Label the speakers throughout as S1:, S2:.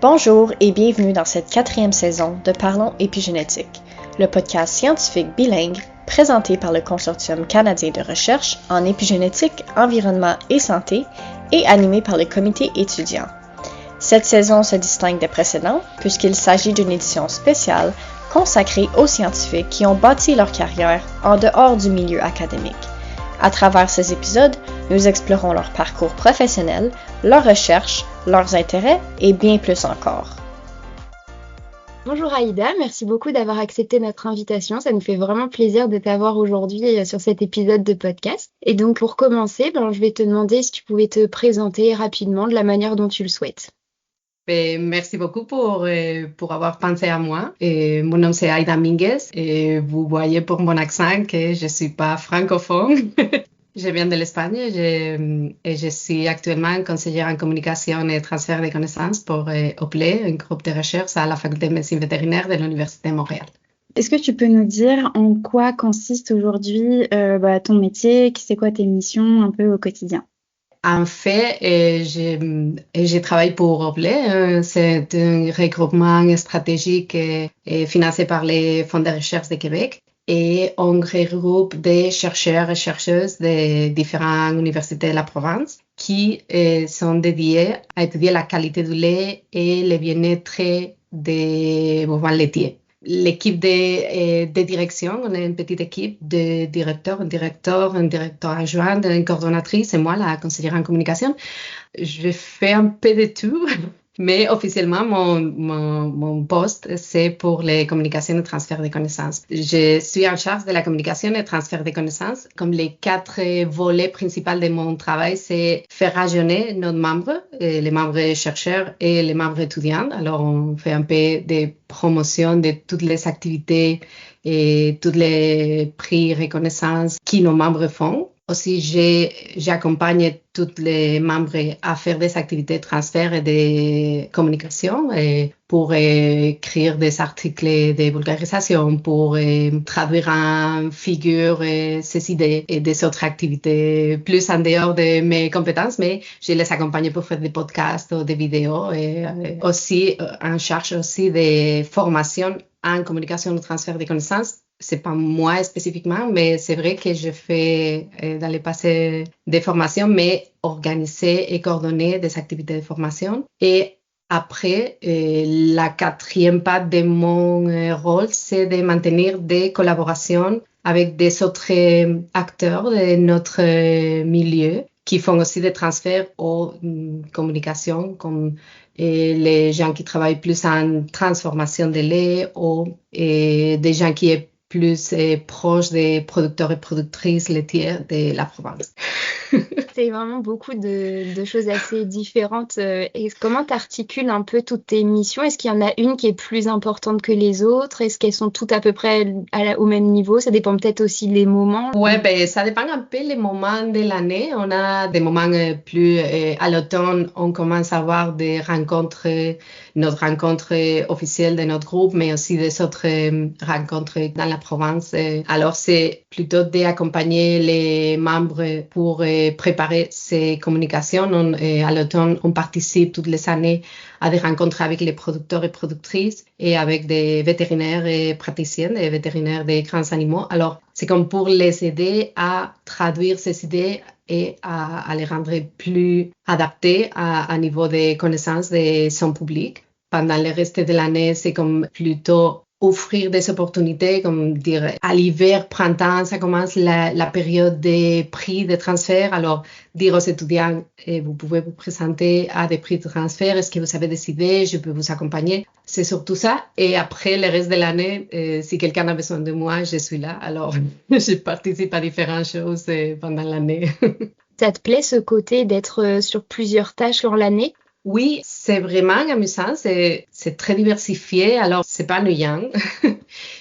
S1: Bonjour et bienvenue dans cette 4e saison de Parlons épigénétique, le podcast scientifique bilingue présenté par le Consortium canadien de recherche en épigénétique, environnement et santé et animé par le comité étudiant. Cette saison se distingue des précédentes puisqu'il s'agit d'une édition spéciale consacrée aux scientifiques qui ont bâti leur carrière en dehors du milieu académique. À travers ces épisodes, nous explorons leur parcours professionnel, leurs recherches, leurs intérêts et bien plus encore.
S2: Bonjour Aïda, merci beaucoup d'avoir accepté notre invitation. Ça nous fait vraiment plaisir de t'avoir aujourd'hui sur cet épisode de podcast. Et donc pour commencer, je vais te demander si tu pouvais te présenter rapidement de la manière dont tu le souhaites.
S3: Merci beaucoup pour avoir pensé à moi. Mon nom c'est Aïda Minguez et vous voyez pour mon accent que je suis pas francophone. Je viens de l'Espagne et je suis actuellement conseillère en communication et transfert de connaissances pour OPLE, un groupe de recherche à la faculté de médecine vétérinaire de l'Université de Montréal.
S2: Est-ce que tu peux nous dire en quoi consiste aujourd'hui ton métier, c'est quoi tes missions un peu au quotidien?
S3: En fait, je travaille pour OPLE. C'est un regroupement stratégique financé par les fonds de recherche de Québec. Et on regroupe des chercheurs et chercheuses de différentes universités de la province qui sont dédiés à étudier la qualité du lait et le bien-être des bovins laitiers. L'équipe de direction, on est une petite équipe de directeurs, un directeur adjoint, une coordonnatrice et moi, la conseillère en communication. Je fais un peu de tout. Mais officiellement, mon poste, c'est pour les communications et transfert de connaissances. Je suis en charge de la communication et transfert de connaissances. Comme les 4 volets principaux de mon travail, c'est faire rayonner nos membres, les membres chercheurs et les membres étudiants. Alors, on fait un peu de promotion de toutes les activités et tous les prix reconnaissance que nos membres font. Aussi, j'accompagne tous les membres à faire des activités de transfert et de communication pour écrire des articles de vulgarisation, pour traduire en figure ces idées et des autres activités plus en dehors de mes compétences, mais je les accompagne pour faire des podcasts ou des vidéos et aussi en charge aussi des formations en communication et transfert de connaissances. C'est pas moi spécifiquement, mais c'est vrai que je fais dans le passé des formations, mais organiser et coordonner des activités de formation. Et après, la 4e part de mon rôle, c'est de maintenir des collaborations avec des autres acteurs de notre milieu qui font aussi des transferts aux communications, comme les gens qui travaillent plus en transformation de lait ou des gens qui sont plus proche des producteurs et productrices laitières de la province.
S2: C'est vraiment beaucoup de choses assez différentes. Et comment tu articules un peu toutes tes missions? Est-ce qu'il y en a une qui est plus importante que les autres? Est-ce qu'elles sont toutes à peu près au même niveau? Ça dépend peut-être aussi des moments.
S3: Ouais, ça dépend un peu les moments de l'année. On a des moments plus à l'automne, on commence à avoir des rencontres, notre rencontre officielle de notre groupe, mais aussi des autres rencontres dans la province. Alors, c'est plutôt d'accompagner les membres pour préparer ces communications. À l'automne, on participe toutes les années à des rencontres avec les producteurs et productrices et avec des vétérinaires et praticiens, des vétérinaires des grands animaux. Alors, c'est comme pour les aider à traduire ces idées et à les rendre plus adaptées à niveau de connaissances de son public. Pendant le reste de l'année, c'est comme plutôt offrir des opportunités, comme dire, à l'hiver, printemps, ça commence la période des prix de transfert. Alors, dire aux étudiants, vous pouvez vous présenter à des prix de transfert, est-ce que vous avez des idées, je peux vous accompagner. C'est surtout ça. Et après, le reste de l'année, si quelqu'un a besoin de moi, je suis là. Alors, je participe à différentes choses pendant l'année.
S2: Ça te plaît ce côté d'être sur plusieurs tâches dans l'année?
S3: Oui, c'est vraiment amusant, c'est très diversifié, alors c'est pas ennuyant.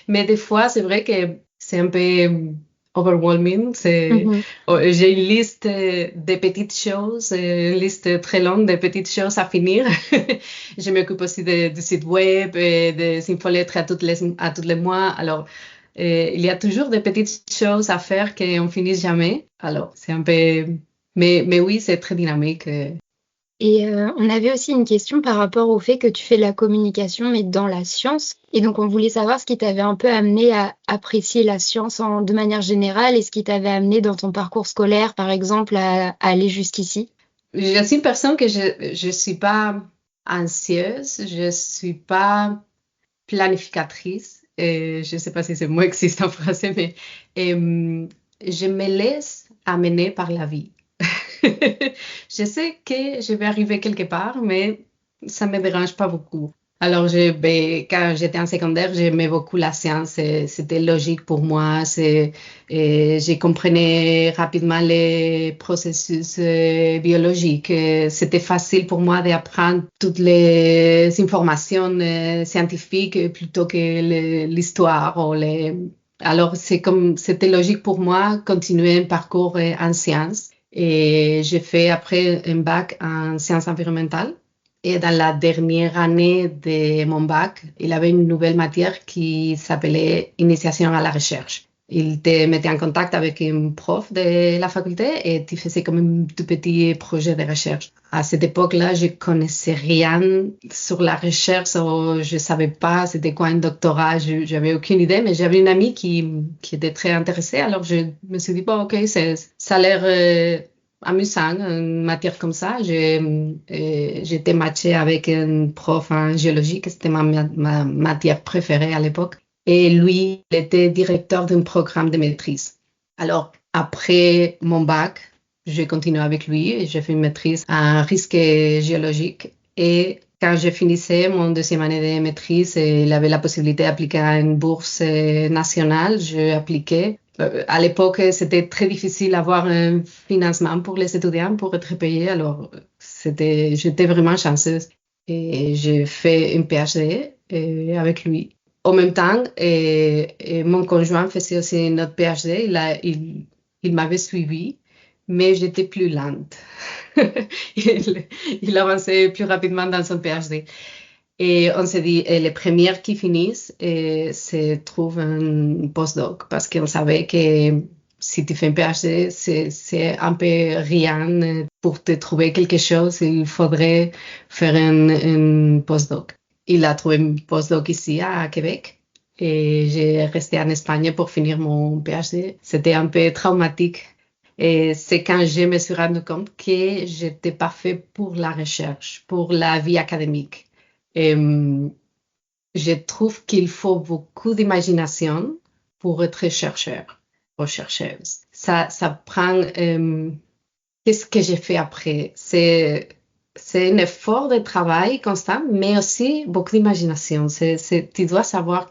S3: Mais des fois, c'est vrai que c'est un peu overwhelming. J'ai une liste de petites choses, une liste très longue de petites choses à finir. Je m'occupe aussi du site web et des infolettres à tous les mois. Alors, il y a toujours des petites choses à faire qu'on finit jamais. Alors, c'est un peu... Mais oui, c'est très dynamique.
S2: Et on avait aussi une question par rapport au fait que tu fais de la communication, mais dans la science. Et donc, on voulait savoir ce qui t'avait un peu amené à apprécier la science de manière générale et ce qui t'avait amené dans ton parcours scolaire, par exemple, à aller jusqu'ici.
S3: Je suis une personne que je suis pas anxieuse, je suis pas planificatrice. Je sais pas si ce mot existe en français, mais je me laisse amener par la vie. Je sais que je vais arriver quelque part, mais ça me dérange pas beaucoup. Alors, quand j'étais en secondaire, j'aimais beaucoup la science. C'était logique pour moi. Je comprenais rapidement les processus biologiques. C'était facile pour moi d'apprendre toutes les informations scientifiques plutôt que l'histoire ou les. Alors, c'était logique pour moi continuer un parcours en sciences. Et j'ai fait après un bac en sciences environnementales. Et dans la dernière année de mon bac, il avait une nouvelle matière qui s'appelait Initiation à la recherche. Il te mettait en contact avec un prof de la faculté et tu faisais comme un tout petit projet de recherche. À cette époque-là, je connaissais rien sur la recherche, ou je savais pas c'était quoi un doctorat, j'avais aucune idée, mais j'avais une amie qui était très intéressée, alors je me suis dit, bon, ok, ça a l'air amusant, une matière comme ça. J'étais matchée avec un prof en géologie, que c'était ma matière préférée à l'époque. Et lui, il était directeur d'un programme de maîtrise. Alors, après mon bac, j'ai continué avec lui et j'ai fait une maîtrise en risque géologique. Et quand je finissais mon deuxième année de maîtrise, il avait la possibilité d'appliquer à une bourse nationale. J'ai appliqué. À l'époque, c'était très difficile d'avoir un financement pour les étudiants pour être payé. Alors, j'étais vraiment chanceuse. Et j'ai fait un PhD avec lui. En même temps, et mon conjoint faisait aussi notre PhD. Il m'avait suivi, mais j'étais plus lente. il, il avançait plus rapidement dans son PhD. Et on s'est dit, les premières qui finissent se trouvent un postdoc parce qu'on savait que si tu fais un PhD, c'est un peu rien. Pour te trouver quelque chose, il faudrait faire un postdoc. Il a trouvé un postdoc ici à Québec et j'ai resté en Espagne pour finir mon PhD. C'était un peu traumatique. Et c'est quand je me suis rendu compte que j'étais pas fait pour la recherche, pour la vie académique. Et, je trouve qu'il faut beaucoup d'imagination pour être chercheur ou chercheuse. Ça prend. Qu'est-ce que j'ai fait après? C'est un effort de travail constant, mais aussi beaucoup d'imagination. Tu dois savoir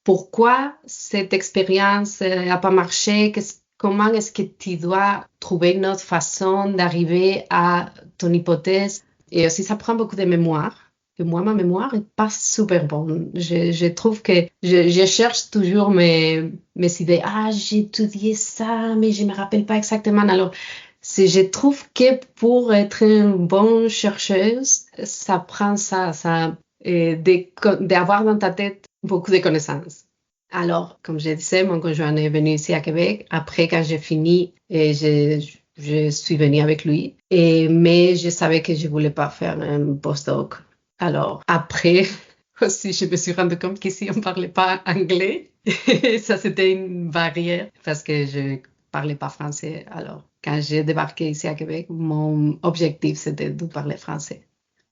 S3: pourquoi cette expérience n'a pas marché, comment est-ce que tu dois trouver une autre façon d'arriver à ton hypothèse. Et aussi, ça prend beaucoup de mémoire. Et moi, ma mémoire est pas super bonne. Je trouve que je cherche toujours mes idées. Ah, j'ai étudié ça, mais je me rappelle pas exactement. Alors, je trouve que pour être une bonne chercheuse, ça prend ça, d'avoir dans ta tête beaucoup de connaissances. Alors, comme je disais, mon conjoint est venu ici à Québec. Après, quand j'ai fini, je suis venue avec lui. Mais je savais que je voulais pas faire un postdoc. Alors, après, aussi, je me suis rendu compte qu'ici, on parlait pas anglais. Et ça, c'était une barrière parce que je parlais pas français. Alors, quand j'ai débarqué ici à Québec, mon objectif, c'était de parler français.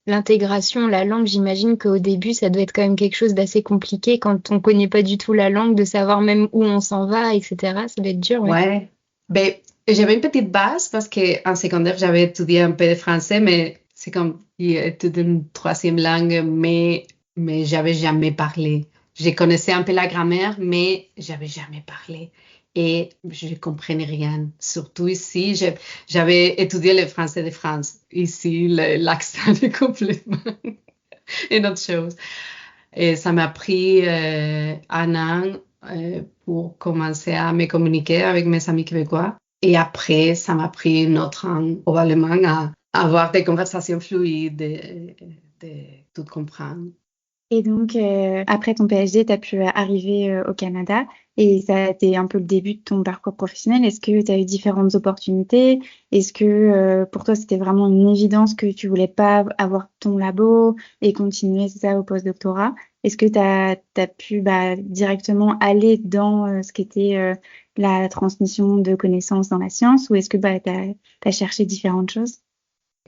S2: L'intégration, la langue, j'imagine qu'au début, ça doit être quand même quelque chose d'assez compliqué quand on connaît pas du tout la langue, de savoir même où on s'en va, etc. Ça doit être dur, oui.
S3: Ouais. Ben, j'avais une petite base parce qu'en secondaire, j'avais étudié un peu de français, mais c'est comme étudier une troisième langue, mais j'avais jamais parlé. Je connaissais un peu la grammaire, mais j'avais jamais parlé. Et je comprenais rien. Surtout ici, j'avais étudié le français de France. Ici, l'accent est complètement une autre chose. Et ça m'a pris un an pour commencer à me communiquer avec mes amis québécois. Et après, ça m'a pris une autre an, probablement, à avoir des conversations fluides, de tout comprendre.
S2: Et donc, après ton PhD, tu as pu arriver au Canada et ça a été un peu le début de ton parcours professionnel. Est-ce que tu as eu différentes opportunités? Est-ce que pour toi, c'était vraiment une évidence que tu voulais pas avoir ton labo et continuer, c'est ça, au postdoctorat? Est-ce que tu as pu directement aller dans ce qui était la transmission de connaissances dans la science ou est-ce que tu as cherché différentes choses?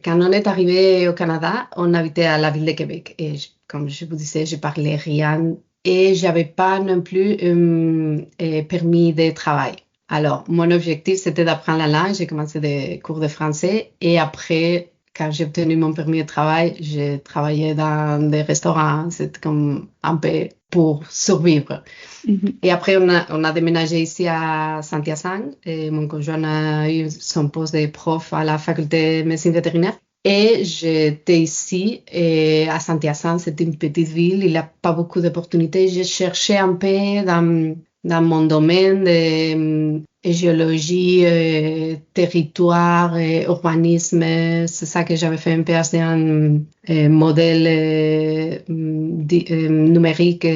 S3: Quand on est arrivé au Canada, on habitait à la ville de Québec. Et comme je vous disais, je parlais rien et j'avais pas non plus permis de travail. Alors, mon objectif, c'était d'apprendre la langue. J'ai commencé des cours de français et après, quand j'ai obtenu mon permis de travail, j'ai travaillé dans des restaurants. C'était comme un peu pour survivre.
S2: Mhm.
S3: Et après, on a déménagé ici à Saint-Hyacinthe et mon conjoint a eu son poste de prof à la faculté de médecine vétérinaire. Et j'étais ici et à Saint-Hyacinthe, c'est une petite ville, il n'y a pas beaucoup d'opportunités. J'ai cherché un peu dans mon domaine de géologie, territoire, urbanisme. C'est ça que j'avais fait un PhD en modèle numérique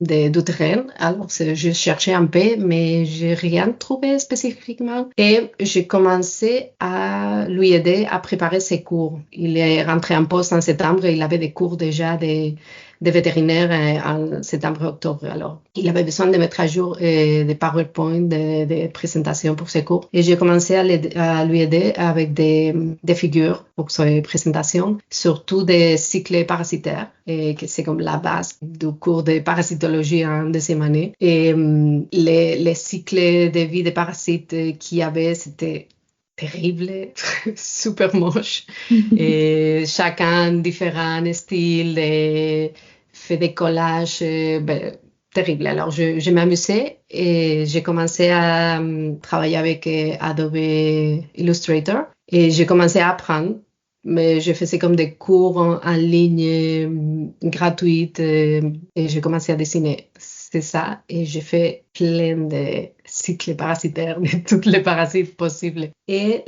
S3: du terrain. Alors, je cherchais un peu, mais j'ai rien trouvé spécifiquement. Et j'ai commencé à lui aider à préparer ses cours. Il est rentré en poste en septembre et il avait des cours déjà de vétérinaire en septembre-octobre. Alors, il avait besoin de mettre à jour des PowerPoint, des présentations pour ses cours. Et j'ai commencé à lui aider avec des figures pour ses présentations, surtout des cycles parasitaires, et que c'est comme la base du cours de parasitologie en deuxième année. Et les cycles de vie des parasites qu'il y avait, c'était terrible, super moche. Et chacun différent style, et fait des collages, terrible. Alors, je m'amusais et j'ai commencé à travailler avec Adobe Illustrator et j'ai commencé à apprendre. Mais je faisais comme des cours en ligne gratuites et j'ai commencé à dessiner. C'est ça. Et j'ai fait plein de cycles parasitaires, de tous les parasites possibles. Et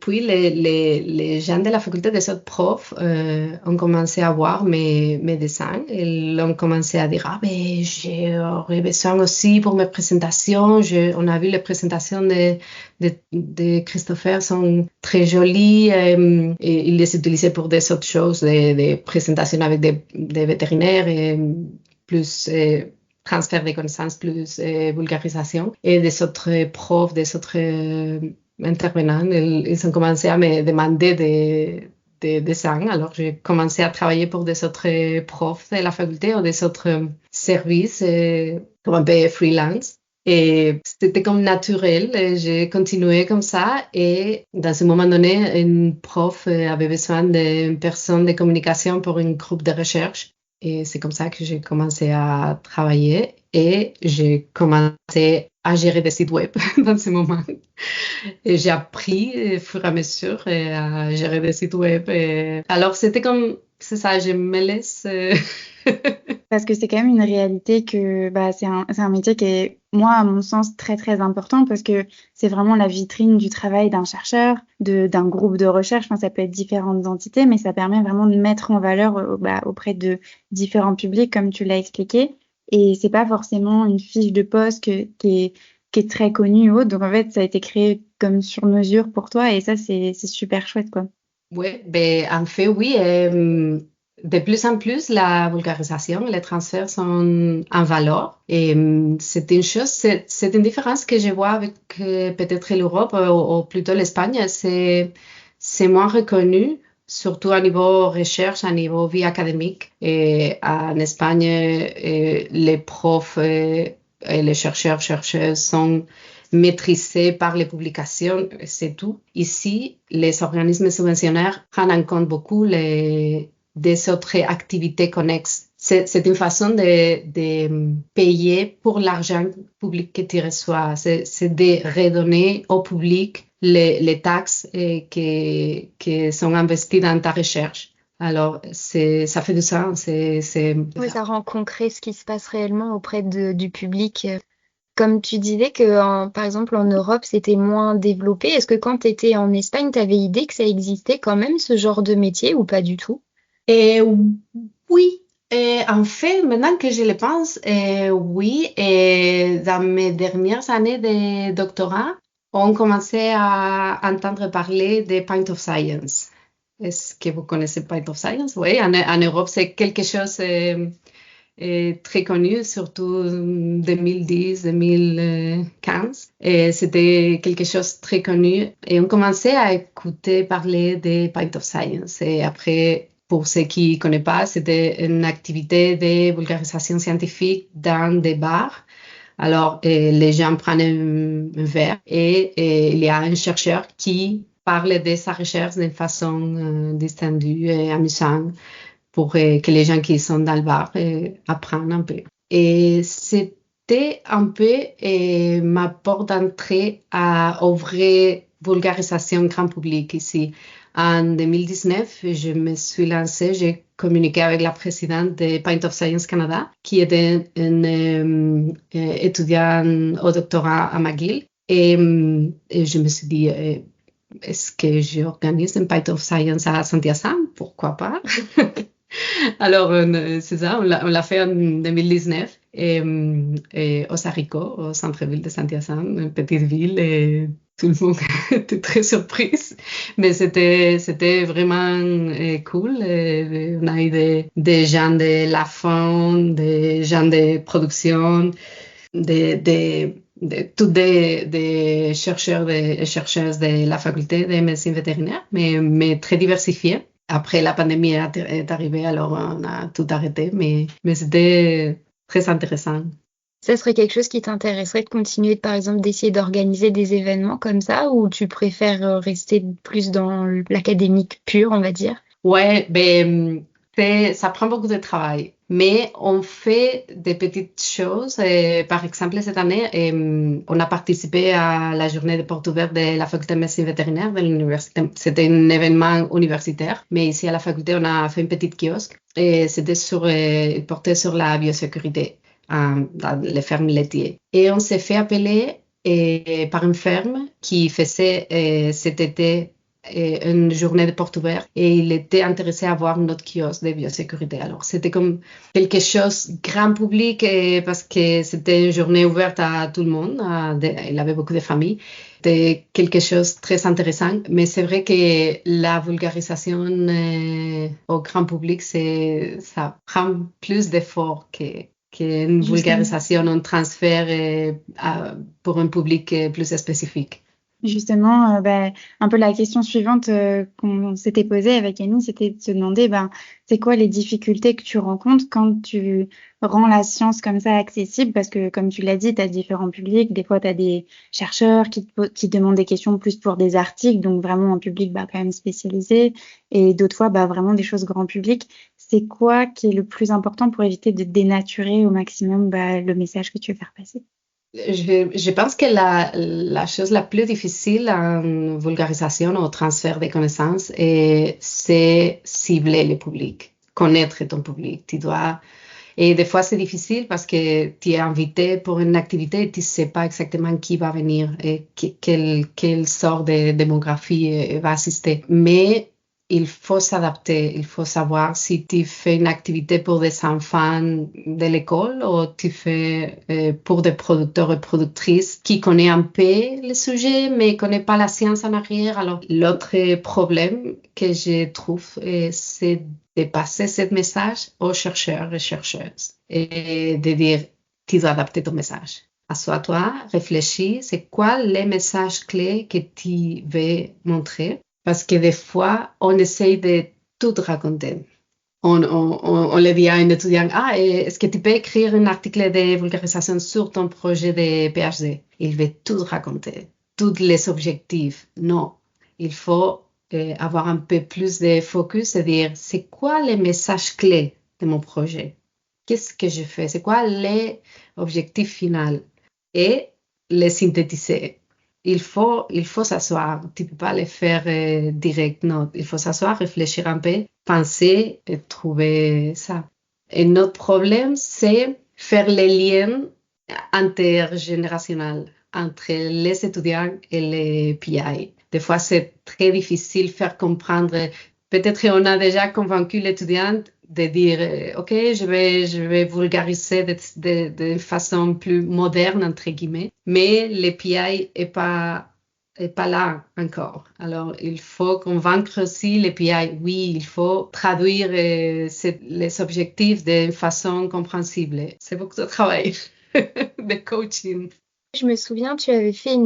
S3: puis, les gens de la faculté des autres profs ont commencé à voir mes dessins. Ils ont commencé à dire, ah, mais j'aurais besoin aussi pour mes présentations. On a vu les présentations de Christopher sont très jolies. Et il les utilisait pour des autres choses, des présentations avec des vétérinaires et plus transfert de connaissances, plus vulgarisation. Et des autres profs, des autres intervenants, ils ont commencé à me demander des dessins. Alors, j'ai commencé à travailler pour des autres profs de la faculté ou des autres services, comme un peu freelance. Et c'était comme naturel, et j'ai continué comme ça. Et dans un moment donné, une prof avait besoin d'une personne de communication pour un groupe de recherche. Et c'est comme ça que j'ai commencé à travailler et j'ai commencé à gérer des sites web dans ce moment. Et j'ai appris au fur et à mesure à gérer des sites web. Et alors, c'était comme, c'est ça, je me laisse.
S2: Parce que c'est quand même une réalité que c'est un métier qui est, moi, à mon sens, très, très important parce que c'est vraiment la vitrine du travail d'un chercheur, d'un groupe de recherche. Enfin, ça peut être différentes entités, mais ça permet vraiment de mettre en valeur auprès de différents publics, comme tu l'as expliqué. Et c'est pas forcément une fiche de poste qui est très connue ou autre. Donc, en fait, ça a été créé comme sur mesure pour toi et ça, c'est super chouette, quoi.
S3: Oui, ben, en fait, oui. De plus en plus, la vulgarisation et les transferts sont en valeur. Et c'est une chose, c'est une différence que je vois avec peut-être l'Europe ou plutôt l'Espagne. C'est moins reconnu, surtout à niveau recherche, à niveau vie académique. Et en Espagne, les profs et les chercheurs, chercheuses sont maîtrisés par les publications, c'est tout. Ici, les organismes subventionnaires prennent en compte beaucoup des autres activités connexes. C'est une façon de payer pour l'argent public que tu reçois. C'est de redonner au public les taxes qui sont investies dans ta recherche. Alors, ça fait du sens.
S2: Oui, ça rend concret ce qui se passe réellement auprès du public. Comme tu disais que, par exemple, en Europe, c'était moins développé. Est-ce que quand tu étais en Espagne, tu avais idée que ça existait quand même, ce genre de métier, ou pas du tout?
S3: Et oui, Et en fait, maintenant que je le pense, oui, et dans mes dernières années de doctorat, on commençait à entendre parler des Pint of Science. Est-ce que vous connaissez Pint of Science? Oui, en Europe, c'est quelque chose très connu, surtout 2010-2015. Et c'était quelque chose de très connu. Et on commençait à écouter parler des Pint of Science. Et après, pour ceux qui ne connaissent pas, c'était une activité de vulgarisation scientifique dans des bars. Alors, les gens prennent un verre et il y a un chercheur qui parle de sa recherche d'une façon distendue et amusante pour que les gens qui sont dans le bar apprennent un peu. Et c'était un peu ma porte d'entrée à ouvrir vulgarisation grand public ici. En 2019, je me suis lancée, j'ai communiqué avec la présidente de Pint of Science Canada, qui était une étudiante au doctorat à McGill. Et je me suis dit, est-ce que j'organise un Pint of Science à Saint-Hyacinthe? Pourquoi pas? Alors, c'est ça, on l'a fait en 2019 et au Sarico, au centre-ville de Saint-Hyacinthe, une petite ville, et tout le monde était très surprise. Mais c'était vraiment cool. On a eu des gens de la faune, des gens de production, des chercheurs et chercheuses de la faculté de médecine vétérinaire, mais très diversifiés. Après, la pandémie est arrivée, alors on a tout arrêté, mais c'était très intéressant.
S2: Ça serait quelque chose qui t'intéresserait de continuer, par exemple, d'essayer d'organiser des événements comme ça, ou tu préfères rester plus dans l'académique pure, on va dire?
S3: Ouais, ça prend beaucoup de travail, mais on fait des petites choses. Par exemple, cette année, on a participé à la journée de portes ouvertes de la faculté de médecine vétérinaire de l'université. C'était un événement universitaire, mais ici à la faculté, on a fait une petite kiosque et c'était porté sur la biosécurité dans les fermes laitières. Et on s'est fait appeler par une ferme qui faisait cet été une journée de porte ouverte et il était intéressé à voir notre kiosque de biosécurité. Alors, c'était comme quelque chose grand public parce que c'était une journée ouverte à tout le monde. Il avait beaucoup de familles. C'était quelque chose de très intéressant, mais c'est vrai que la vulgarisation au grand public, ça prend plus d'efforts qu'une vulgarisation, un transfert pour un public plus spécifique.
S4: Justement, un peu la question suivante qu'on s'était posée avec Annie, c'était de se demander, c'est quoi les difficultés que tu rencontres quand tu rends la science comme ça accessible? Parce que, comme tu l'as dit, tu as différents publics. Des fois, tu as des chercheurs qui demandent des questions plus pour des articles, donc vraiment un public quand même spécialisé. Et d'autres fois, vraiment des choses grand public. C'est quoi qui est le plus important pour éviter de dénaturer au maximum le message que tu veux faire passer?
S3: Je pense que la chose la plus difficile en vulgarisation ou transfert de connaissances, c'est cibler le public, connaître ton public. Et des fois, c'est difficile parce que tu es invité pour une activité et tu ne sais pas exactement qui va venir et quelle sorte de démographie va assister. Mais il faut s'adapter, il faut savoir si tu fais une activité pour des enfants de l'école ou tu fais pour des producteurs et productrices qui connaissent un peu le sujet mais ne connaissent pas la science en arrière. Alors, l'autre problème que je trouve, c'est de passer ce message aux chercheurs et chercheuses et de dire, tu dois adapter ton message. Assois-toi, réfléchis, c'est quoi les messages clés que tu veux montrer? Parce que des fois, on essaye de tout raconter. On le dit à un étudiant, est-ce que tu peux écrire un article de vulgarisation sur ton projet de PhD? Il veut tout raconter, tous les objectifs. Non, il faut avoir un peu plus de focus et dire, c'est quoi les messages clés de mon projet? Qu'est-ce que je fais? C'est quoi les objectifs finaux? Et les synthétiser. Il faut s'asseoir. Tu ne peux pas le faire direct, non. Il faut s'asseoir, réfléchir un peu, penser et trouver ça. Et notre problème, c'est faire les liens intergénérationnels entre les étudiants et les PI. Des fois, c'est très difficile de faire comprendre. Peut-être qu'on a déjà convaincu l'étudiante de dire, OK, je vais vulgariser de façon plus moderne, entre guillemets, mais l'API est pas là encore. Alors, il faut convaincre aussi l'API. Oui, il faut traduire les objectifs de façon compréhensible. C'est beaucoup de travail de coaching.
S2: Je me souviens, tu avais fait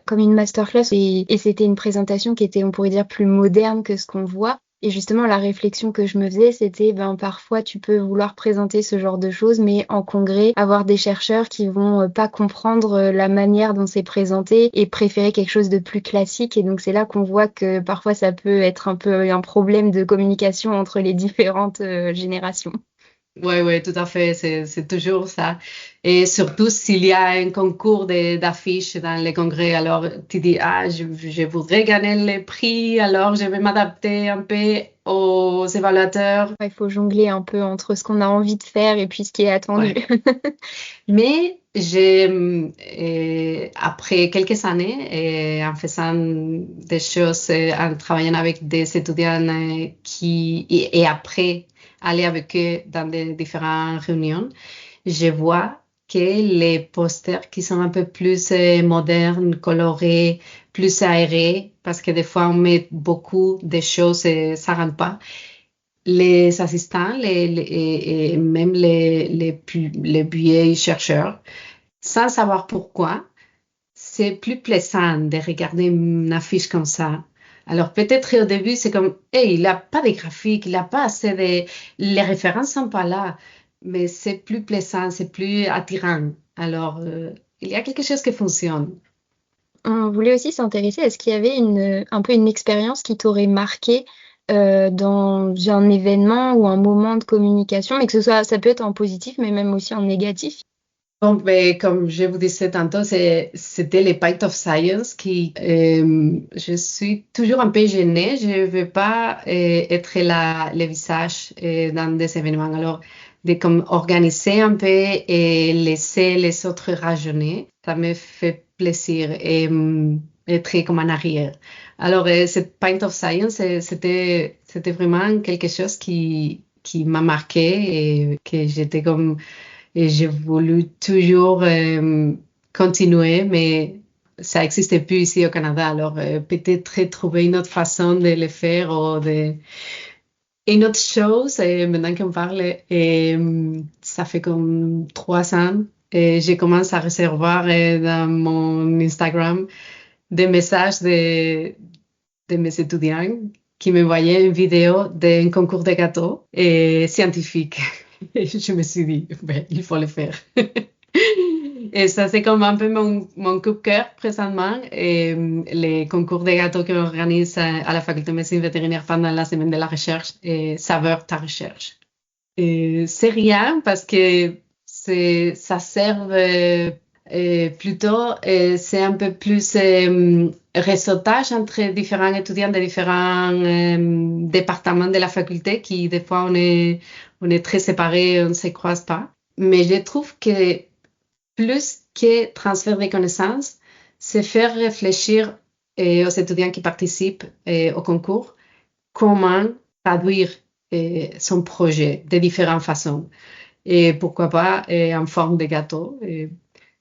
S2: comme une masterclass et c'était une présentation qui était, on pourrait dire, plus moderne que ce qu'on voit. Et justement, la réflexion que je me faisais, c'était, parfois, tu peux vouloir présenter ce genre de choses, mais en congrès, avoir des chercheurs qui vont pas comprendre la manière dont c'est présenté et préférer quelque chose de plus classique. Et donc, c'est là qu'on voit que parfois, ça peut être un peu un problème de communication entre les différentes générations.
S3: Oui, tout à fait, c'est toujours ça. Et surtout s'il y a un concours d'affiches dans les congrès, alors tu dis, je voudrais gagner le prix, alors je vais m'adapter un peu aux évaluateurs.
S2: Il faut jongler un peu entre ce qu'on a envie de faire et puis ce qui est attendu.
S3: Ouais. Mais après quelques années, en faisant des choses, en travaillant avec des étudiants et après aller avec eux dans des différentes réunions, je vois que les posters qui sont un peu plus modernes, colorés, plus aérés, parce que des fois on met beaucoup de choses et ça rentre pas. Les assistants et même les billets chercheurs, sans savoir pourquoi, c'est plus plaisant de regarder une affiche comme ça. Alors peut-être au début, c'est comme, hey, il n'a pas de graphique, il n'a pas assez de... Les références sont pas là, mais c'est plus plaisant, c'est plus attirant. Alors, il y a quelque chose qui fonctionne.
S2: On voulait aussi s'intéresser à ce qu'il y avait un peu une expérience qui t'aurait marqué dans un événement ou un moment de communication, mais que ça peut être en positif, mais même aussi en négatif.
S3: Bon, ben, comme je vous disais tantôt, c'était les Pint of Science je suis toujours un peu gênée. Je ne veux pas être le visage dans des événements. Alors, de comme organiser un peu et laisser les autres raisonner, ça me fait plaisir et être comme en arrière. Alors, cette Pint of Science, c'était vraiment quelque chose qui m'a marqué et que j'étais comme et j'ai voulu toujours continuer, mais ça n'existait plus ici au Canada. Alors, peut-être trouver une autre façon de le faire ou une autre chose, maintenant qu'on parle, ça fait comme 3 ans, et j'ai commencé à recevoir dans mon Instagram des messages de mes étudiants qui m'envoyaient une vidéo d'un concours de gâteaux scientifique. Et je me suis dit, ben, il faut le faire. Et ça, c'est comme un peu mon coup de cœur présentement. Et les concours de gâteaux qu'on organise à la faculté de médecine vétérinaire pendant la semaine de la recherche et Saveur ta recherche. Et c'est rien parce que ça sert plutôt, c'est un peu plus réseautage entre différents étudiants de différents départements de la faculté qui, des fois, on est très séparés, on ne se croise pas. Mais je trouve que plus que transfert de connaissances, c'est faire réfléchir aux étudiants qui participent au concours comment traduire son projet de différentes façons. Et pourquoi pas en forme de gâteau.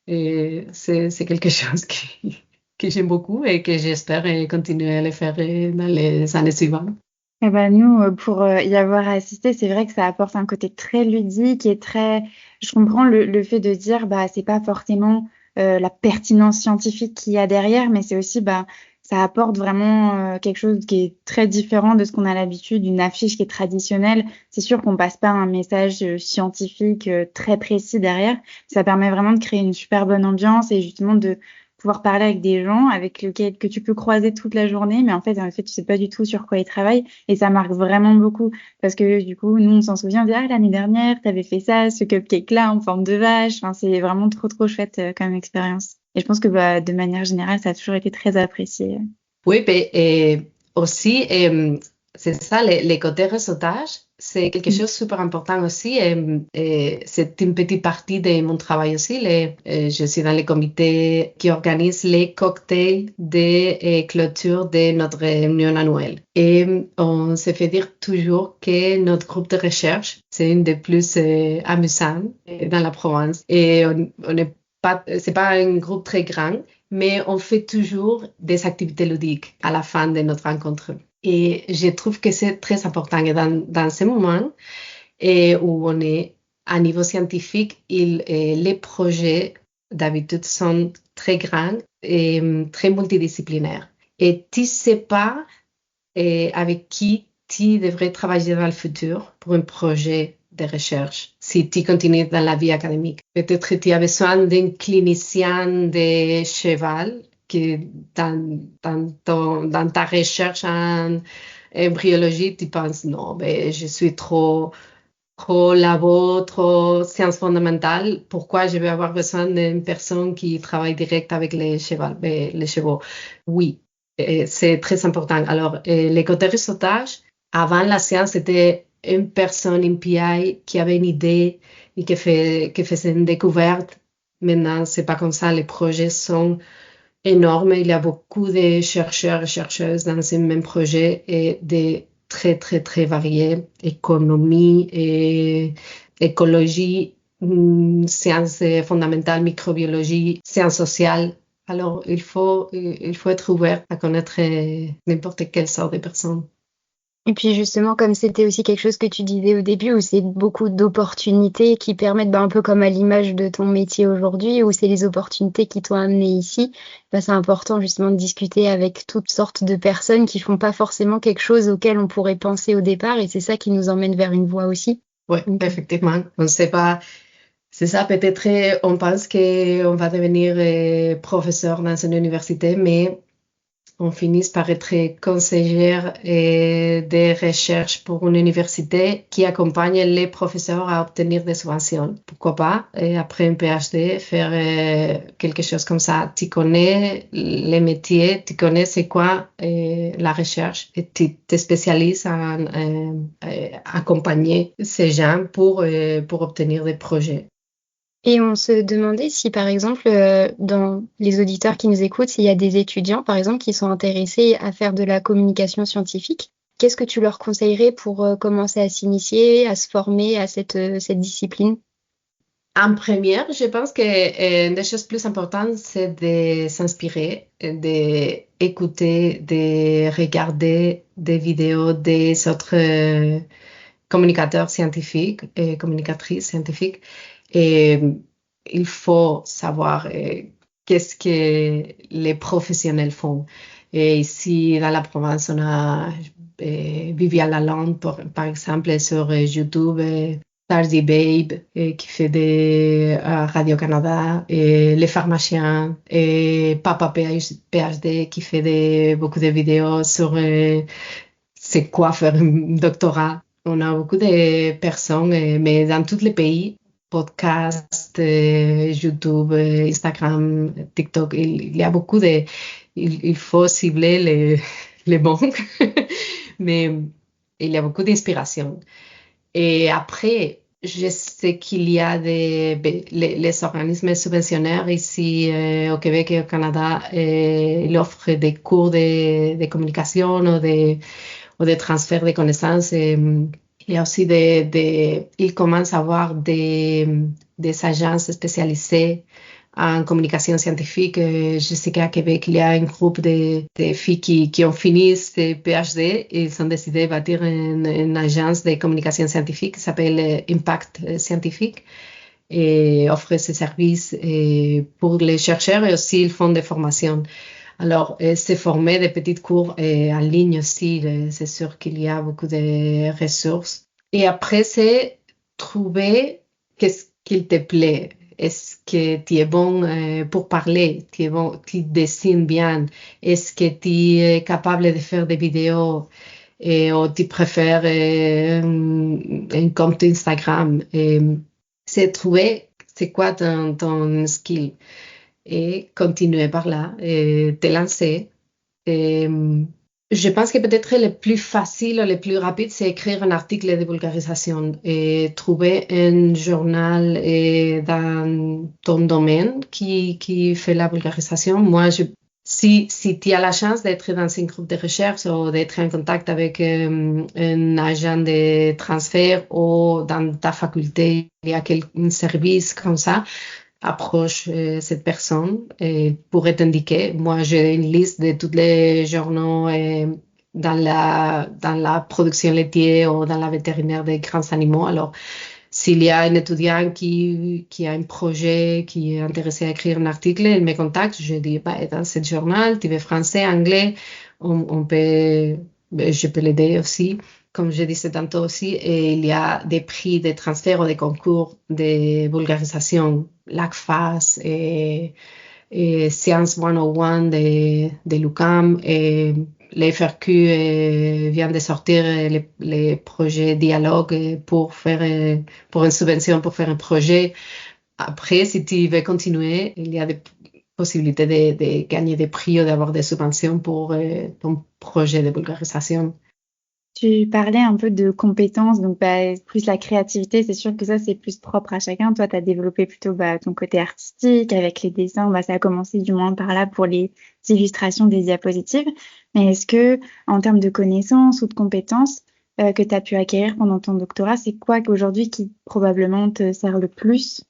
S3: Et c'est quelque chose que j'aime beaucoup et que j'espère continuer à le faire dans les années suivantes.
S4: Eh ben nous, pour y avoir assisté, c'est vrai que ça apporte un côté très ludique et très. Je comprends le fait de dire, bah, c'est pas forcément la pertinence scientifique qu'il y a derrière, mais c'est aussi, bah, ça apporte vraiment quelque chose qui est très différent de ce qu'on a l'habitude, une affiche qui est traditionnelle. C'est sûr qu'on passe pas un message scientifique très précis derrière. Ça permet vraiment de créer une super bonne ambiance et justement de pouvoir parler avec des gens avec lesquels que tu peux croiser toute la journée, mais en fait, tu sais pas du tout sur quoi ils travaillent et ça marque vraiment beaucoup parce que du coup, nous, on s'en souvient, on dit, ah, l'année dernière, t'avais fait ça, ce cupcake-là en forme de vache. Enfin, c'est vraiment trop, trop chouette comme expérience. Et je pense que bah, de manière générale, ça a toujours été très apprécié.
S3: Oui, et aussi, c'est ça, les côtés réseautage, c'est quelque chose de super important aussi. Et c'est une petite partie de mon travail aussi. Je suis dans le comité qui organise les cocktails de clôture de notre réunion annuelle. Et on se fait dire toujours que notre groupe de recherche, c'est une des plus amusantes dans la province. Et on est pas, c'est pas un groupe très grand, mais on fait toujours des activités ludiques à la fin de notre rencontre. Et je trouve que c'est très important. Et dans ce moment où on est à niveau scientifique, les projets d'habitude sont très grands et très multidisciplinaires. Et tu sais pas avec qui tu devrais travailler dans le futur pour un projet de recherche si tu continues dans la vie académique. Peut-être que tu as besoin d'un clinicien de cheval que dans ta recherche en embryologie, tu penses non, ben, je suis trop labo, trop sciences fondamentales. Pourquoi je vais avoir besoin d'une personne qui travaille direct avec les chevaux? Oui, c'est très important. Alors, les côtés réseautage, avant la science, c'était une personne, une PI qui avait une idée et qui faisait une découverte. Maintenant, c'est pas comme ça. Les projets sont énormes. Il y a beaucoup de chercheurs et chercheuses dans ce même projet et des très, très, très variés. Économie et écologie, sciences fondamentales, microbiologie, sciences sociales. Alors, il faut être ouvert à connaître n'importe quelle sorte de personne.
S2: Et puis justement, comme c'était aussi quelque chose que tu disais au début, où c'est beaucoup d'opportunités qui permettent, un peu comme à l'image de ton métier aujourd'hui, où c'est les opportunités qui t'ont amené ici, c'est important justement de discuter avec toutes sortes de personnes qui font pas forcément quelque chose auquel on pourrait penser au départ, et c'est ça qui nous emmène vers une voie aussi.
S3: Oui, effectivement. On ne sait pas. C'est ça, peut-être on pense qu'on va devenir professeur dans une université, mais on finit par être conseillère de recherche pour une université qui accompagne les professeurs à obtenir des subventions. Pourquoi pas, et après un PhD, faire quelque chose comme ça. Tu connais les métiers, tu connais c'est quoi la recherche et tu te spécialises à accompagner ces gens pour obtenir des projets.
S2: Et on se demandait si, par exemple, dans les auditeurs qui nous écoutent, s'il y a des étudiants, par exemple, qui sont intéressés à faire de la communication scientifique, qu'est-ce que tu leur conseillerais pour commencer à s'initier, à se former à cette discipline?
S3: En première, je pense que une des choses plus importantes, c'est de s'inspirer, d'écouter, de regarder des vidéos des autres communicateurs scientifiques et communicatrices scientifiques. Et il faut savoir qu'est-ce que les professionnels font. Et ici, dans la province, on a Viviane Lalande, par exemple, sur YouTube, Tardy Babe, qui fait des Radio-Canada, et Les Pharmaciens, et Papa PhD, qui fait beaucoup de vidéos sur c'est quoi faire un doctorat. On a beaucoup de personnes, mais dans tous les pays, podcasts, YouTube, Instagram, TikTok, il y a beaucoup de... Il faut cibler les bons, mais il y a beaucoup d'inspiration. Et après, je sais qu'il y a les organismes subventionnaires ici au Québec et au Canada, ils offrent des cours de communication ou de transfert de connaissances. Il y a aussi ils commencent à avoir des agences spécialisées en communication scientifique. Je sais qu'à Québec, il y a un groupe de filles qui ont fini ce PhD et ils ont décidé de bâtir une agence de communication scientifique qui s'appelle Impact Scientifique et offre ses services pour les chercheurs et aussi ils font des formations. Alors, c'est former des petits cours en ligne aussi. C'est sûr qu'il y a beaucoup de ressources. Et après, c'est trouver qu'est-ce qu'il te plaît. Est-ce que tu es bon pour parler? Tu es bon, tu dessines bien? Est-ce que tu es capable de faire des vidéos? Ou tu préfères un compte Instagram? C'est trouver c'est quoi ton skill et continuer par là, et te lancer. Et Je pense que peut-être le plus facile, le plus rapide, c'est écrire un article de vulgarisation et trouver un journal dans ton domaine qui fait la vulgarisation. Moi, si tu as la chance d'être dans un groupe de recherche ou d'être en contact avec un agent de transfert ou dans ta faculté, il y a un service comme ça, approche cette personne et pourrait t'indiquer. Moi, j'ai une liste de tous les journaux dans la production laitière ou dans la vétérinaire des grands animaux. Alors, s'il y a un étudiant qui a un projet, qui est intéressé à écrire un article, il me contacte. Je dis, bah, dans ce journal, tu veux français, anglais, on peut, je peux l'aider aussi. Comme je disais tantôt aussi, et il y a des prix de transfert ou des concours de vulgarisation, l'ACFAS et Science 101 de l'UQAM et l'FRQ vient de sortir les projets dialogue pour une subvention pour faire un projet. Après, si tu veux continuer, il y a des possibilités de gagner des prix ou d'avoir des subventions pour ton projet de vulgarisation.
S4: Tu parlais un peu de compétences, donc bah, plus la créativité, c'est sûr que ça, c'est plus propre à chacun. Toi, tu as développé plutôt bah, ton côté artistique avec les dessins. Bah, ça a commencé du moins par là pour les illustrations des diapositives. Mais est-ce que, en termes de connaissances ou de compétences que tu as pu acquérir pendant ton doctorat, c'est quoi qu'aujourd'hui qui probablement te sert le plus?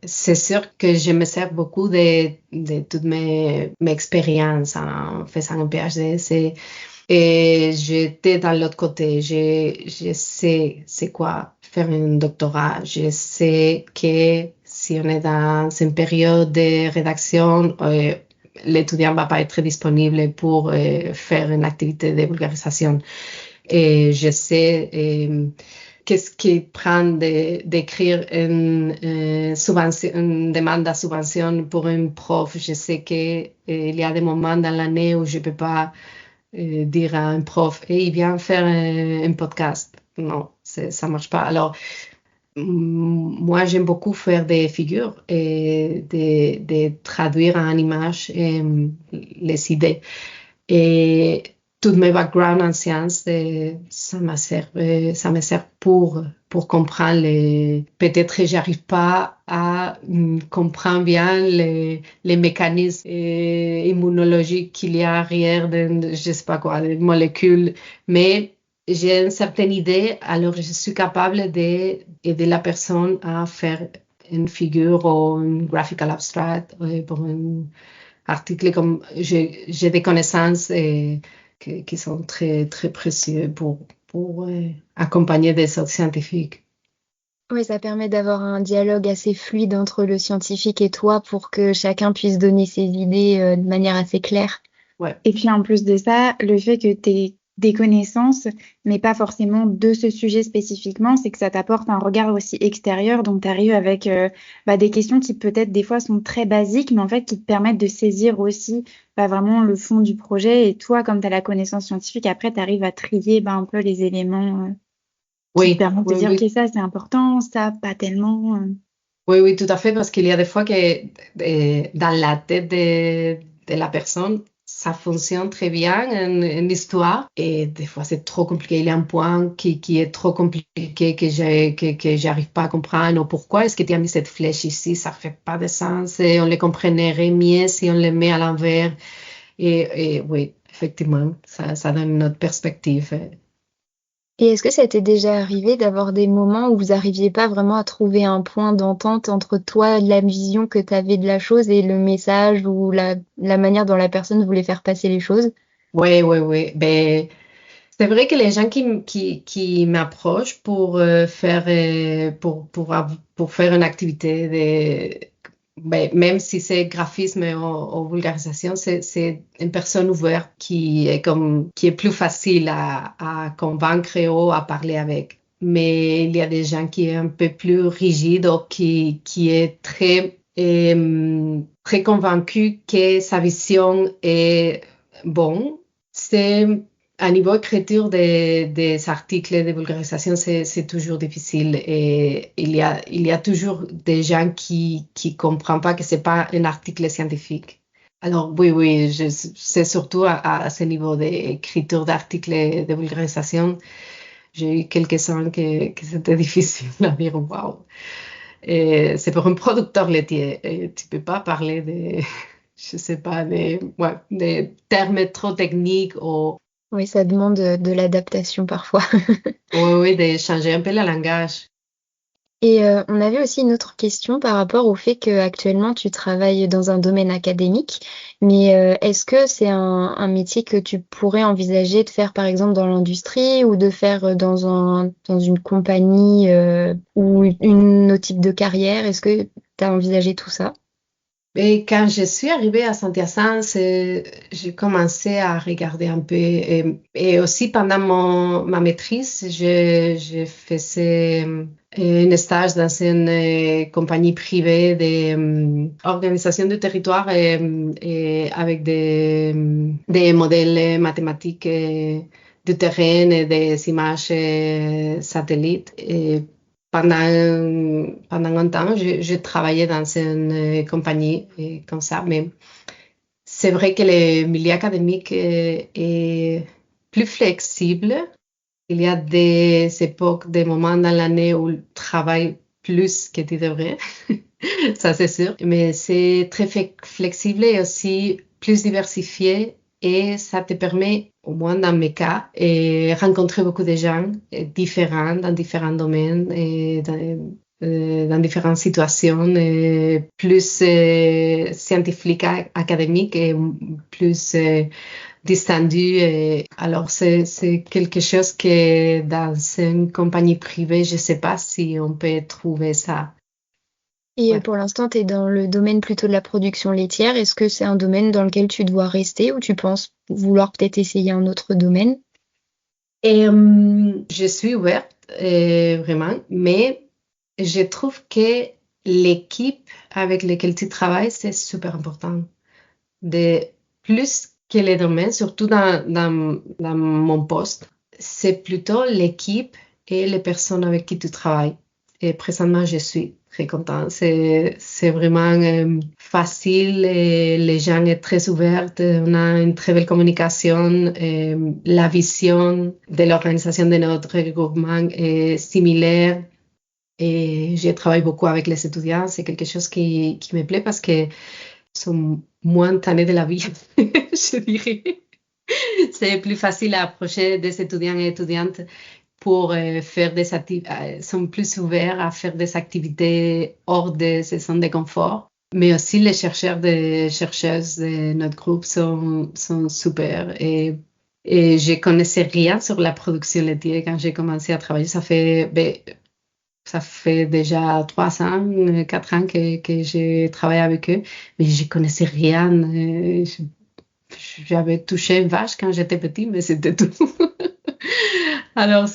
S3: C'est sûr que je me sers beaucoup de toutes mes expériences en faisant un PhD. Et j'étais dans l'autre côté. Je sais c'est quoi faire un doctorat. Je sais que si on est dans une période de rédaction, l'étudiant va pas être disponible pour faire une activité de vulgarisation. Et je sais qu'est-ce qui prend d'écrire une demande de subvention pour un prof. Je sais qu'il y a des moments dans l'année où je peux pas dire à un prof, il vient faire un podcast. Non, ça marche pas. Alors, moi, j'aime beaucoup faire des figures et de traduire en images les idées. Et tout mes backgrounds en sciences, ça me sert pour comprendre peut-être que j'arrive pas à comprendre bien les mécanismes immunologiques qu'il y a arrière je sais pas quoi, des molécules, mais j'ai une certaine idée, alors je suis capable d'aider la personne à faire une figure ou une graphical abstract pour un article comme j'ai des connaissances qui sont très, très précieux pour accompagner des autres scientifiques.
S2: Oui, ça permet d'avoir un dialogue assez fluide entre le scientifique et toi pour que chacun puisse donner ses idées de manière assez claire.
S3: Ouais.
S4: Et puis en plus de ça, le fait que tu aies des connaissances, mais pas forcément de ce sujet spécifiquement, c'est que ça t'apporte un regard aussi extérieur. Donc tu arrives avec bah, des questions qui peut-être des fois sont très basiques, mais en fait qui te permettent de saisir aussi bah, vraiment le fond du projet. Et toi, comme tu as la connaissance scientifique, après tu arrives à trier bah, un peu les éléments qui te permettent de dire,
S3: oui.
S4: ok, ça c'est important, ça pas tellement.
S3: Oui, tout à fait, parce qu'il y a des fois que dans la tête de la personne, ça fonctionne très bien, une histoire, et des fois c'est trop compliqué. Il y a un point qui est trop compliqué que j'arrive pas à comprendre. Ou pourquoi est-ce que tu as mis cette flèche ici? Ça fait pas de sens. Et on les comprendrait mieux si on les met à l'envers. Et oui, effectivement, ça donne une autre perspective.
S2: Et est-ce que ça t'est déjà arrivé d'avoir des moments où vous n'arriviez pas vraiment à trouver un point d'entente entre toi, la vision que tu avais de la chose et le message ou la manière dont la personne voulait faire passer les choses?
S3: Oui. Ben, c'est vrai que les gens qui m'approchent pour pour faire une activité ben, même si c'est graphisme ou vulgarisation, c'est une personne ouverte qui est plus facile à convaincre ou à parler avec. Mais il y a des gens qui est un peu plus rigides ou qui est très convaincu que sa vision est bonne. C'est à niveau écriture des articles de vulgarisation, c'est toujours difficile et il y a toujours des gens qui comprennent pas que c'est pas un article scientifique. Alors, oui, c'est surtout à ce niveau d'écriture d'articles et de vulgarisation. J'ai eu quelques-uns que c'était difficile à dire, waouh. Et c'est pour un producteur laitier. Et tu peux pas parler je sais pas, des termes trop techniques ou,
S2: Oui, ça demande de l'adaptation parfois.
S3: oui, de changer un peu le langage.
S2: Et on avait aussi une autre question par rapport au fait qu'actuellement tu travailles dans un domaine académique, mais est-ce que c'est un métier que tu pourrais envisager de faire par exemple dans l'industrie ou de faire dans une compagnie ou une autre type de carrière? Est-ce que tu as envisagé tout ça?
S3: Et quand je suis arrivée à Saint-Hyacinthe, j'ai commencé à regarder un peu. Et aussi pendant ma maîtrise, je faisais un stage dans une compagnie privée d'organisation du territoire et avec des modèles mathématiques du terrain et des images satellites. Et pendant un temps, je travaillais dans une compagnie comme ça, mais c'est vrai que le milieu académique est plus flexible. Il y a des époques, des moments dans l'année où tu travailles plus que tu devrais, ça c'est sûr, mais c'est très flexible et aussi plus diversifié et ça te permet, au moins dans mes cas, rencontrer beaucoup de gens différents dans différents domaines et dans différentes situations, plus scientifiques, académiques et plus distendu. Alors, c'est quelque chose que dans une compagnie privée, je ne sais pas si on peut trouver ça.
S2: Et
S3: Ouais.
S2: pour l'instant, tu es dans le domaine plutôt de la production laitière. Est-ce que c'est un domaine dans lequel tu dois rester ou tu penses vouloir peut-être essayer un autre domaine?
S3: Et je suis ouverte, vraiment, mais je trouve que l'équipe avec laquelle tu travailles, c'est super important. De plus que les domaines, surtout dans mon poste, c'est plutôt l'équipe et les personnes avec qui tu travailles. Et présentement, je suis très contente. C'est vraiment facile et les gens sont très ouverts. On a une très belle communication. La vision de l'organisation de notre regroupement est similaire. Et je travaille beaucoup avec les étudiants. C'est quelque chose qui me plaît parce que sont moins tannés de la vie, je dirais. C'est plus facile à approcher des étudiants et étudiantes pour faire des activités, sont plus ouverts à faire des activités hors de ces zones de confort. Mais aussi les chercheurs et chercheuses de notre groupe sont super. Et je connaissais rien sur la production laitière quand j'ai commencé à travailler. Ça fait déjà 3 ans, 4 ans que je travaille avec eux, mais je connaissais rien. J'avais touché une vache quand j'étais petite, mais c'était tout. Alors,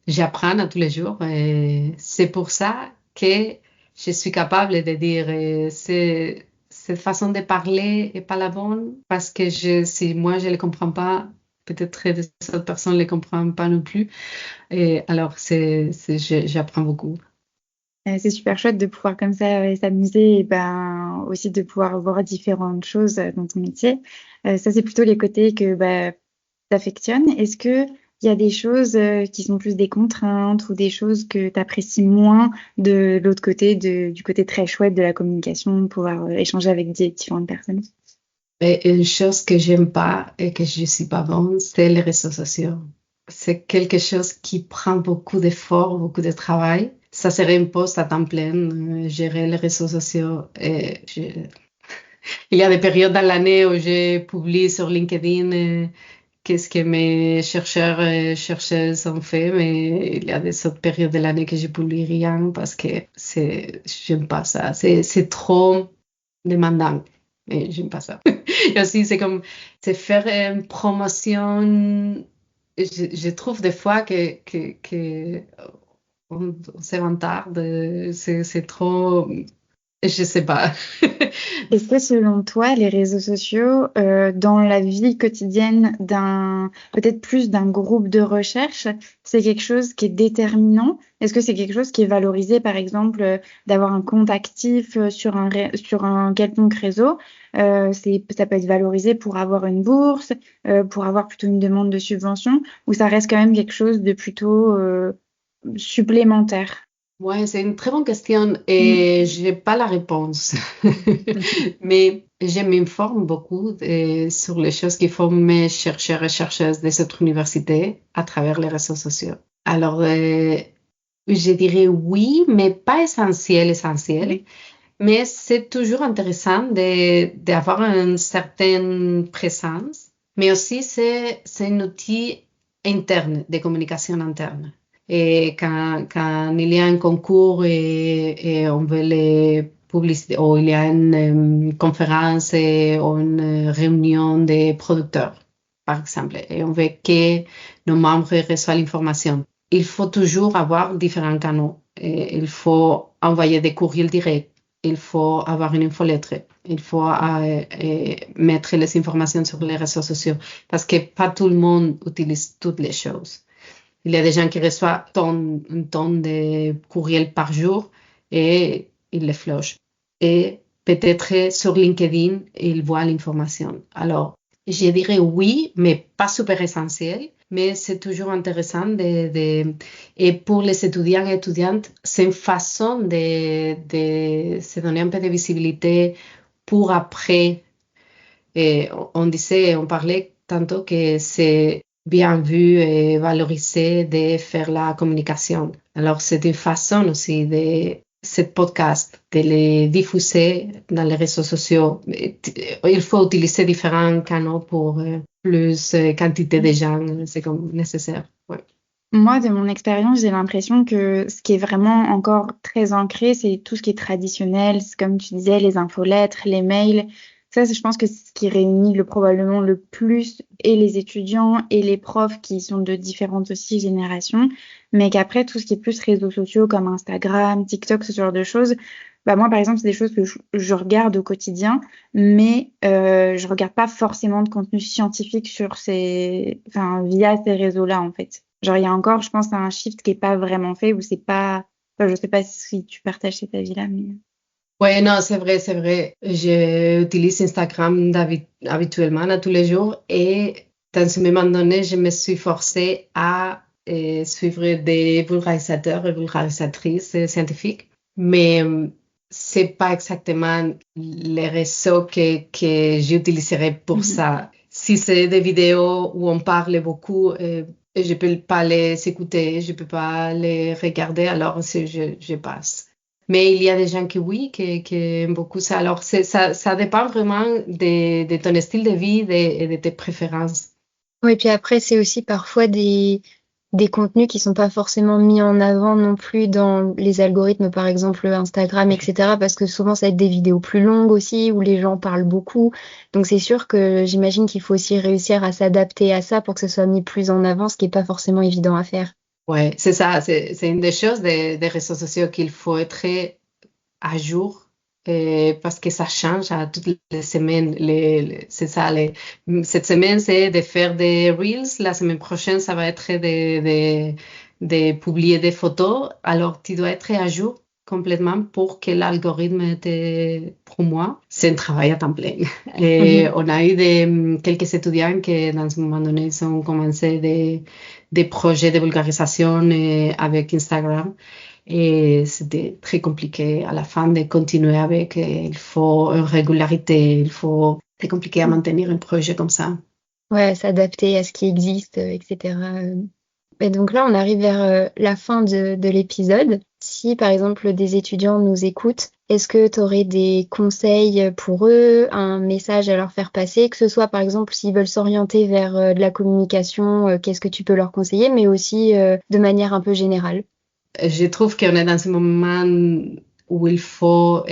S3: j'apprends à tous les jours et c'est pour ça que je suis capable de dire cette façon de parler est pas la bonne parce que si moi je ne le comprends pas, peut-être les autres personnes ne le comprennent pas non plus. Et alors, j'apprends beaucoup.
S4: C'est super chouette de pouvoir comme ça s'amuser et ben aussi de pouvoir voir différentes choses dans ton métier. Ça, c'est plutôt les côtés que t'affectionnes. Est-ce que il y a des choses qui sont plus des contraintes ou des choses que tu apprécies moins de l'autre côté, du côté très chouette de la communication, pouvoir échanger avec différentes personnes?
S3: Et une chose que j'aime pas et que je suis pas bonne, c'est les réseaux sociaux. C'est quelque chose qui prend beaucoup d'efforts, beaucoup de travail. Ça serait un poste à temps plein, gérer les réseaux sociaux. Il y a des périodes dans l'année où je publie sur LinkedIn qu'est-ce que mes chercheurs et chercheuses ont fait, mais il y a des autres périodes de l'année que je publie rien parce que j'aime pas ça. C'est trop demandant. Et j'aime pas ça. Et aussi, c'est faire une promotion. Je trouve des fois que on se vantarde. C'est trop. Je sais pas.
S4: Est-ce que selon toi, les réseaux sociaux, dans la vie quotidienne peut-être plus d'un groupe de recherche, c'est quelque chose qui est déterminant? Est-ce que c'est quelque chose qui est valorisé, par exemple, d'avoir un compte actif sur un quelconque réseau? Ça peut être valorisé pour avoir une bourse, pour avoir plutôt une demande de subvention, ou ça reste quand même quelque chose de plutôt supplémentaire?
S3: Ouais, c'est une très bonne question et j'ai pas la réponse. Mais je m'informe beaucoup sur les choses qui font mes chercheurs et chercheuses de cette université à travers les réseaux sociaux. Alors, je dirais oui, mais pas essentiel. Mais c'est toujours intéressant d'avoir une certaine présence. Mais aussi, c'est un outil interne, de communication interne. Et quand il y a un concours et on veut les publicités, ou il y a une conférence ou une réunion des producteurs, par exemple, et on veut que nos membres reçoivent l'information. Il faut toujours avoir différents canaux. Et il faut envoyer des courriels directs. Il faut avoir une infolettre. Il faut mettre les informations sur les réseaux sociaux parce que pas tout le monde utilise toutes les choses. Il y a des gens qui reçoivent un tonne de courriels par jour et ils les flushent. Et peut-être sur LinkedIn, ils voient l'information. Alors, je dirais oui, mais pas super essentiel. Mais c'est toujours intéressant et pour les étudiants et étudiantes, c'est une façon de se donner un peu de visibilité pour après. Et on parlait tantôt que c'est bien vu et valorisé de faire la communication. Alors, c'est une façon aussi de ce podcast, de les diffuser dans les réseaux sociaux. Il faut utiliser différents canaux pour plus quantité de gens, c'est comme nécessaire. Ouais.
S4: Moi, de mon expérience, j'ai l'impression que ce qui est vraiment encore très ancré, c'est tout ce qui est traditionnel, c'est comme tu disais, les infolettres, les mails. Ça, je pense que c'est ce qui réunit probablement le plus et les étudiants et les profs qui sont de différentes aussi générations, mais qu'après, tout ce qui est plus réseaux sociaux comme Instagram, TikTok, ce genre de choses, bah moi, par exemple, c'est des choses que je regarde au quotidien, mais je regarde pas forcément de contenu scientifique via ces réseaux-là, en fait. Genre, il y a encore, je pense, un shift qui est pas vraiment fait ou c'est pas, enfin, je sais pas si tu partages cet avis-là, mais.
S3: Ouais, non, c'est vrai, c'est vrai. J'utilise Instagram habituellement à tous les jours et dans ce moment donné, je me suis forcée à suivre des vulgarisateurs et vulgarisatrices scientifiques, mais c'est pas exactement les réseaux que j'utiliserai pour ça. Si c'est des vidéos où on parle beaucoup, je peux pas les écouter, je peux pas les regarder, alors je passe. Mais il y a des gens qui aiment beaucoup ça. Alors, ça dépend vraiment de ton style de vie et de tes préférences.
S2: Oui, puis après, c'est aussi parfois des contenus qui sont pas forcément mis en avant non plus dans les algorithmes, par exemple Instagram, etc. Parce que souvent, ça va être des vidéos plus longues aussi, où les gens parlent beaucoup. Donc, c'est sûr que j'imagine qu'il faut aussi réussir à s'adapter à ça pour que ce soit mis plus en avant, ce qui est pas forcément évident à faire.
S3: Ouais, c'est ça. C'est une des choses des réseaux sociaux qu'il faut être à jour parce que ça change à toutes les semaines. C'est ça. Cette semaine, c'est de faire des reels. La semaine prochaine, ça va être de publier des photos. Alors, tu dois être à jour complètement pour que l'algorithme te promoie. C'est un travail à temps plein. Et on a eu quelques étudiants qui, dans un moment donné, ils ont commencé des projets de vulgarisation avec Instagram. Et c'était très compliqué à la fin de continuer avec. Il faut une régularité, c'est compliqué à maintenir un projet comme ça.
S2: Ouais, s'adapter à ce qui existe, etc. Et donc là, on arrive vers la fin de l'épisode. Si, par exemple, des étudiants nous écoutent, est-ce que tu aurais des conseils pour eux, un message à leur faire passer, que ce soit, par exemple, s'ils veulent s'orienter vers de la communication, qu'est-ce que tu peux leur conseiller, mais aussi de manière un peu générale?
S3: Je trouve qu'on est dans ce moment où il faut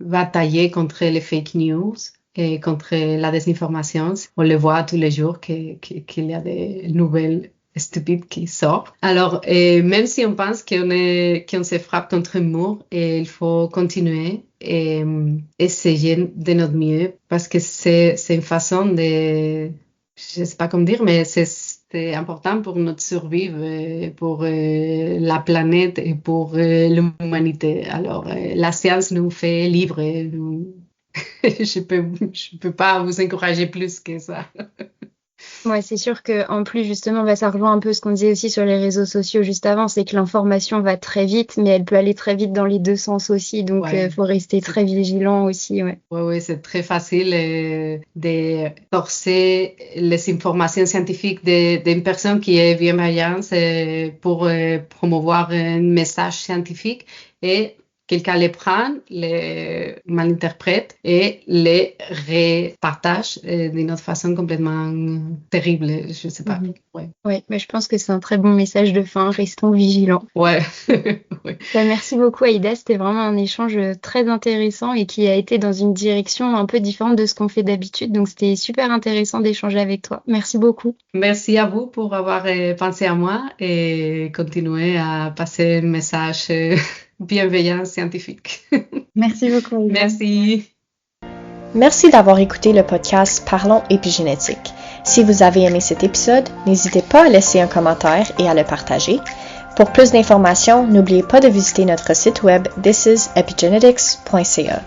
S3: batailler contre les fake news et contre la désinformation. On le voit tous les jours qu'il y a des nouvelles stupide qui sort. Alors, même si on pense qu'on se frappe contre un mur, et il faut continuer et essayer de notre mieux parce que c'est une façon de, je sais pas comment dire, mais c'est important pour notre survie, pour la planète et pour l'humanité. Alors, la science nous fait libres. Je peux pas vous encourager plus que ça.
S2: Ouais, c'est sûr que en plus justement, ça rejoint un peu ce qu'on disait aussi sur les réseaux sociaux juste avant, c'est que l'information va très vite, mais elle peut aller très vite dans les deux sens aussi, donc faut rester très vigilant aussi, ouais.
S3: Ouais, c'est très facile de forcer les informations scientifiques d'une personne qui est bienveillante pour promouvoir un message scientifique et quelqu'un les prend, les malinterprète et les repartage d'une autre façon complètement terrible, je sais pas.
S2: Ouais, mais je pense que c'est un très bon message de fin, restons vigilants.
S3: Ouais.
S2: Merci beaucoup Aïda, c'était vraiment un échange très intéressant et qui a été dans une direction un peu différente de ce qu'on fait d'habitude, donc c'était super intéressant d'échanger avec toi. Merci beaucoup.
S3: Merci à vous pour avoir pensé à moi et continuer à passer un message bienveillant scientifique.
S4: Merci beaucoup. Aïda.
S3: Merci.
S1: Merci d'avoir écouté le podcast Parlons épigénétique. Si vous avez aimé cet épisode, n'hésitez pas à laisser un commentaire et à le partager. Pour plus d'informations, n'oubliez pas de visiter notre site web thisisepigenetics.ca.